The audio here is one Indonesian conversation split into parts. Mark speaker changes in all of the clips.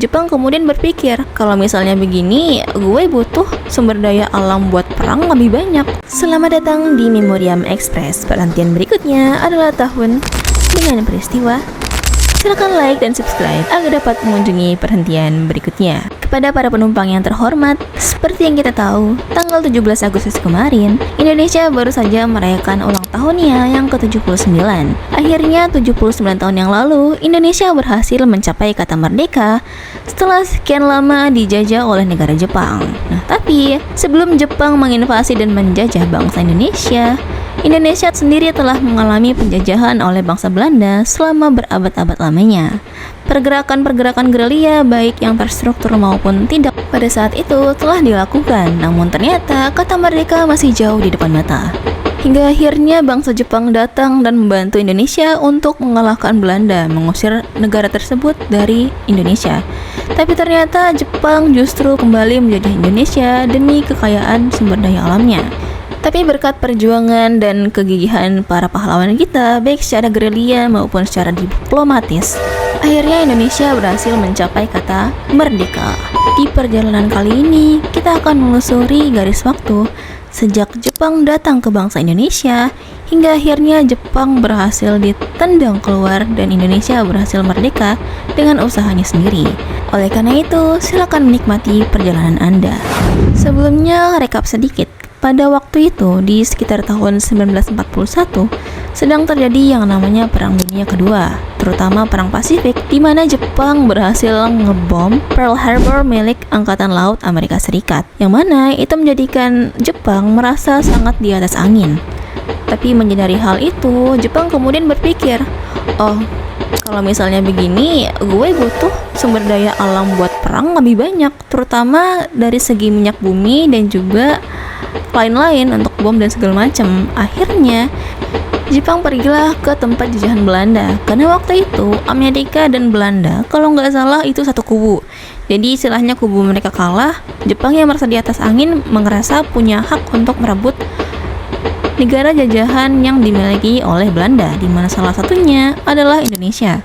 Speaker 1: Jepang kemudian berpikir, kalau misalnya begini, gue butuh sumber daya alam buat perang lebih banyak. Selamat datang di Memoriam Express. Perhentian berikutnya adalah tahun dengan peristiwa. Silakan like dan subscribe agar dapat mengunjungi perhentian berikutnya. Kepada para penumpang yang terhormat, seperti yang kita tahu, tanggal 17 Agustus kemarin, Indonesia baru saja merayakan ulang tahunnya yang ke-79. Akhirnya 79 tahun yang lalu, Indonesia berhasil mencapai kata merdeka setelah sekian lama dijajah oleh negara Jepang. Nah, tapi sebelum Jepang menginvasi dan menjajah bangsa Indonesia sendiri telah mengalami penjajahan oleh bangsa Belanda selama berabad-abad lamanya. Pergerakan-pergerakan gerilya baik yang terstruktur maupun tidak pada saat itu telah dilakukan, namun ternyata kata merdeka masih jauh di depan mata. Hingga akhirnya bangsa Jepang datang dan membantu Indonesia untuk mengalahkan Belanda, mengusir negara tersebut dari Indonesia. Tapi ternyata Jepang justru kembali menjajah Indonesia demi kekayaan sumber daya alamnya. Tapi berkat perjuangan dan kegigihan para pahlawan kita, baik secara gerilya maupun secara diplomatis, akhirnya Indonesia berhasil mencapai kata merdeka. Di perjalanan kali ini, kita akan menelusuri garis waktu sejak Jepang datang ke bangsa Indonesia, hingga akhirnya Jepang berhasil ditendang keluar dan Indonesia berhasil merdeka dengan usahanya sendiri. Oleh karena itu, silakan menikmati perjalanan Anda. Sebelumnya, rekap sedikit. Pada waktu itu, di sekitar tahun 1941, sedang terjadi yang namanya Perang Dunia Kedua, terutama Perang Pasifik, di mana Jepang berhasil ngebom Pearl Harbor milik Angkatan Laut Amerika Serikat, yang mana itu menjadikan Jepang merasa sangat di atas angin. Tapi menyadari hal itu, Jepang kemudian berpikir, oh, kalau misalnya begini, gue butuh sumber daya alam buat perang lebih banyak, terutama dari segi minyak bumi dan juga lain-lain untuk bom dan segala macam. Akhirnya Jepang pergilah ke tempat jajahan Belanda, karena waktu itu Amerika dan Belanda kalau nggak salah itu satu kubu. Jadi istilahnya kubu mereka kalah, Jepang yang merasa di atas angin merasa punya hak untuk merebut negara jajahan yang dimiliki oleh Belanda, di mana salah satunya adalah Indonesia.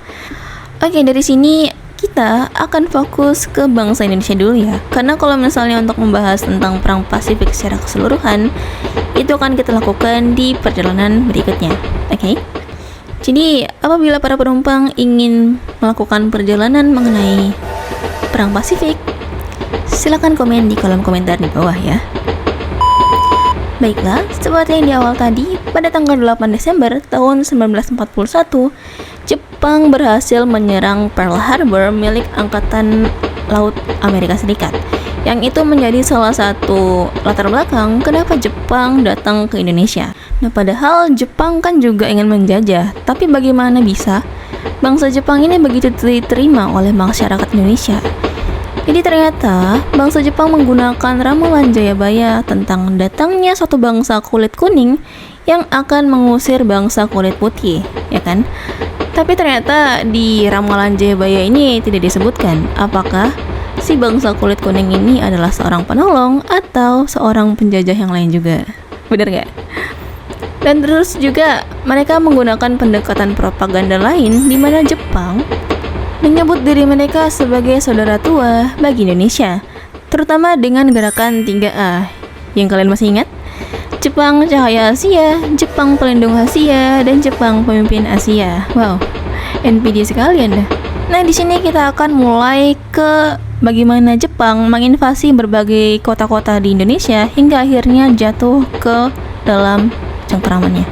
Speaker 1: Oke, dari sini kita akan fokus ke bangsa Indonesia dulu ya, karena kalau misalnya untuk membahas tentang Perang Pasifik secara keseluruhan, itu akan kita lakukan di perjalanan berikutnya. Oke? Jadi apabila para penumpang ingin melakukan perjalanan mengenai Perang Pasifik, silakan komen di kolom komentar di bawah ya. Baiklah, seperti yang di awal tadi, pada tanggal 8 Desember tahun 1941, Jepang berhasil menyerang Pearl Harbor milik Angkatan Laut Amerika Serikat, yang itu menjadi salah satu latar belakang kenapa Jepang datang ke Indonesia. Nah, padahal Jepang kan juga ingin menjajah, tapi bagaimana bisa bangsa Jepang ini begitu diterima oleh masyarakat Indonesia? Jadi ternyata bangsa Jepang menggunakan ramalan Jayabaya tentang datangnya suatu bangsa kulit kuning yang akan mengusir bangsa kulit putih, ya kan? Tapi ternyata di ramalan Jayabaya ini tidak disebutkan apakah si bangsa kulit kuning ini adalah seorang penolong atau seorang penjajah yang lain juga. Benar gak? Dan terus juga mereka menggunakan pendekatan propaganda lain di mana Jepang menyebut diri mereka sebagai saudara tua bagi Indonesia, terutama dengan gerakan 3A yang kalian masih ingat? Jepang Cahaya Asia, Jepang Pelindung Asia, dan Jepang Pemimpin Asia. Wow, NPD sekalian dah. Nah, di sini kita akan mulai ke bagaimana Jepang menginvasi berbagai kota-kota di Indonesia hingga akhirnya jatuh ke dalam cengkeramannya.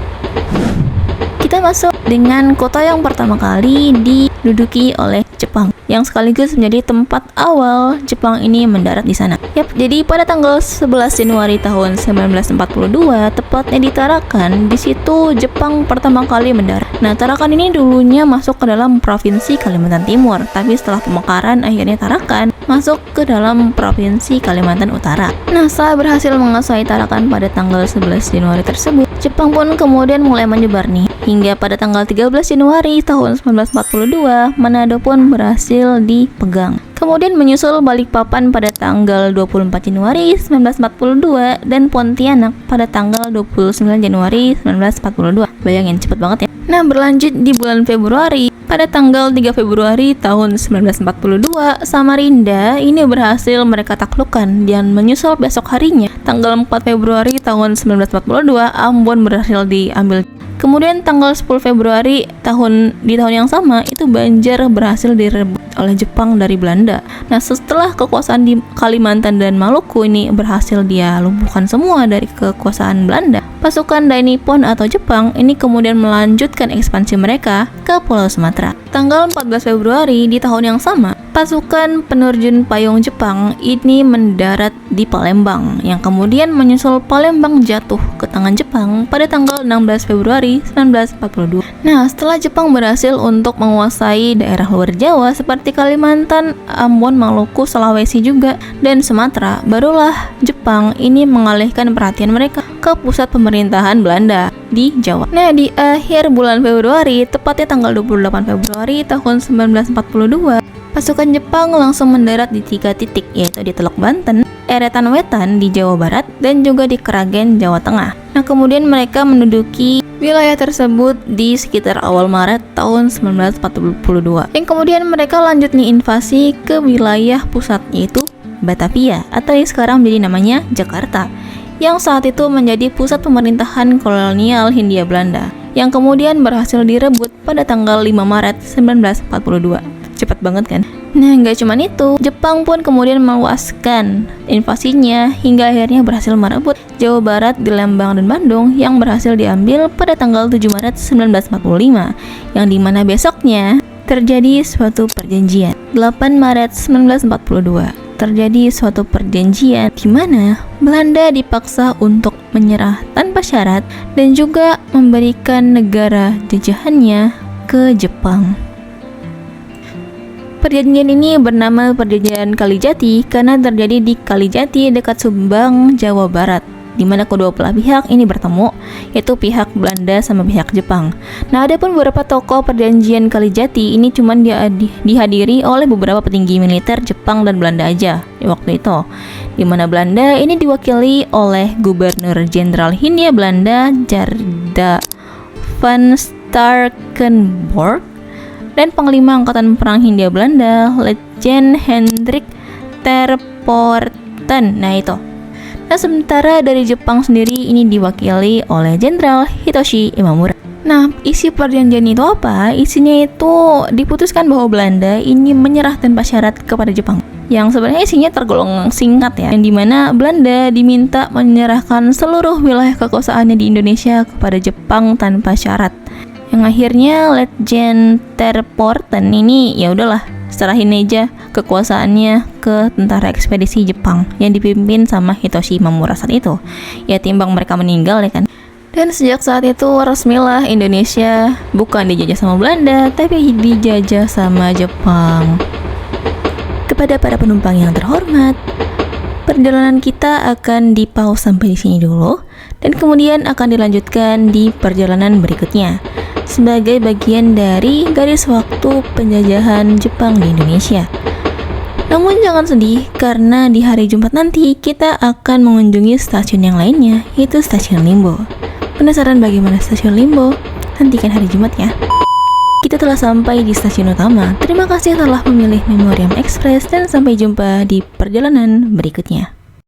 Speaker 1: Kita masuk dengan kota yang pertama kali diduduki oleh Jepang, yang sekaligus menjadi tempat awal Jepang ini mendarat di sana. Jadi pada tanggal 11 Januari tahun 1942, tepatnya di Tarakan, di situ Jepang pertama kali mendarat. Nah, Tarakan ini dulunya masuk ke dalam provinsi Kalimantan Timur, tapi setelah pemekaran akhirnya Tarakan masuk ke dalam provinsi Kalimantan Utara. Nah, setelah berhasil menguasai Tarakan pada tanggal 11 Januari tersebut, Jepang pun kemudian mulai menyebar nih. Hingga pada tanggal 13 Januari tahun 1942, Manado pun berhasil dipegang. Kemudian menyusul Balikpapan pada tanggal 24 Januari 1942 dan Pontianak pada tanggal 29 Januari 1942. Bayangin, cepet banget ya. Nah, berlanjut di bulan Februari, pada tanggal 3 Februari tahun 1942, Samarinda ini berhasil mereka taklukkan, dan menyusul besok harinya, tanggal 4 Februari tahun 1942, Ambon berhasil diambil. Kemudian tanggal 10 Februari di tahun yang sama, itu Banjar berhasil direbut oleh Jepang dari Belanda. Nah, setelah kekuasaan di Kalimantan dan Maluku ini berhasil dia lumpuhkan semua dari kekuasaan Belanda, pasukan Dai Nippon atau Jepang ini kemudian melanjutkan ekspansi mereka ke Pulau Sumatera. Tanggal 14 Februari di tahun yang sama, pasukan penerjun payung Jepang ini mendarat di Palembang, yang kemudian menyusul Palembang jatuh ke tangan Jepang pada tanggal 16 Februari 1942. Nah, setelah Jepang berhasil untuk menguasai daerah luar Jawa seperti Kalimantan, Ambon, Maluku, Sulawesi juga, dan Sumatera, barulah Jepang ini mengalihkan perhatian mereka ke pusat pemerintahan Belanda di Jawa. Nah, di akhir bulan Februari, tepatnya tanggal 28 Februari tahun 1942, pasukan Jepang langsung mendarat di 3 titik, yaitu di Teluk Banten, Eretan Wetan di Jawa Barat, dan juga di Kragen, Jawa Tengah. Nah, kemudian mereka menduduki wilayah tersebut di sekitar awal Maret tahun 1942. Yang kemudian mereka lanjut nih invasi ke wilayah pusat, yaitu Batavia, atau yang sekarang menjadi namanya Jakarta, yang saat itu menjadi pusat pemerintahan kolonial Hindia Belanda, yang kemudian berhasil direbut pada tanggal 5 Maret 1942. Cepat banget kan? Nah, nggak cuma itu, Jepang pun kemudian meluaskan invasinya hingga akhirnya berhasil merebut Jawa Barat di Lembang dan Bandung, yang berhasil diambil pada tanggal 7 Maret 1945, yang dimana besoknya terjadi suatu perjanjian. 8 Maret 1942 terjadi suatu perjanjian di mana Belanda dipaksa untuk menyerah tanpa syarat dan juga memberikan negara jajahannya ke Jepang. Perjanjian ini bernama Perjanjian Kalijati karena terjadi di Kalijati dekat Subang, Jawa Barat, di mana kedua belah pihak ini bertemu, yaitu pihak Belanda sama pihak Jepang. Nah, ada pun beberapa tokoh perjanjian Kalijati ini cuma dihadiri oleh beberapa petinggi militer Jepang dan Belanda aja di waktu itu, di mana Belanda ini diwakili oleh Gubernur Jenderal Hindia Belanda Gerda van Starkenborg dan Panglima Angkatan Perang Hindia Belanda Letjen Hendrik Terpoorten. Nah, itu. Nah, sementara dari Jepang sendiri ini diwakili oleh Jenderal Hitoshi Imamura. Nah, isi perjanjian itu apa? Isinya itu diputuskan bahwa Belanda ini menyerah tanpa syarat kepada Jepang, yang sebenarnya isinya tergolong singkat ya, yang dimana Belanda diminta menyerahkan seluruh wilayah kekuasaannya di Indonesia kepada Jepang tanpa syarat. Yang akhirnya Letjen Terpoorten ini ya udahlah, serahin aja kekuasaannya ke tentara ekspedisi Jepang yang dipimpin sama Hitoshi Imamura saat itu. Ya, timbang mereka meninggal ya kan. Dan sejak saat itu resmilah Indonesia bukan dijajah sama Belanda, tapi dijajah sama Jepang. Kepada para penumpang yang terhormat, perjalanan kita akan di-pause sampai di sini dulu, dan kemudian akan dilanjutkan di perjalanan berikutnya sebagai bagian dari garis waktu penjajahan Jepang di Indonesia. Namun jangan sedih, karena di hari Jumat nanti kita akan mengunjungi stasiun yang lainnya, yaitu Stasiun Limbo. Penasaran bagaimana Stasiun Limbo? Nantikan hari Jumat ya. Kita telah sampai di stasiun utama. Terima kasih telah memilih Memoriam Express dan sampai jumpa di perjalanan berikutnya.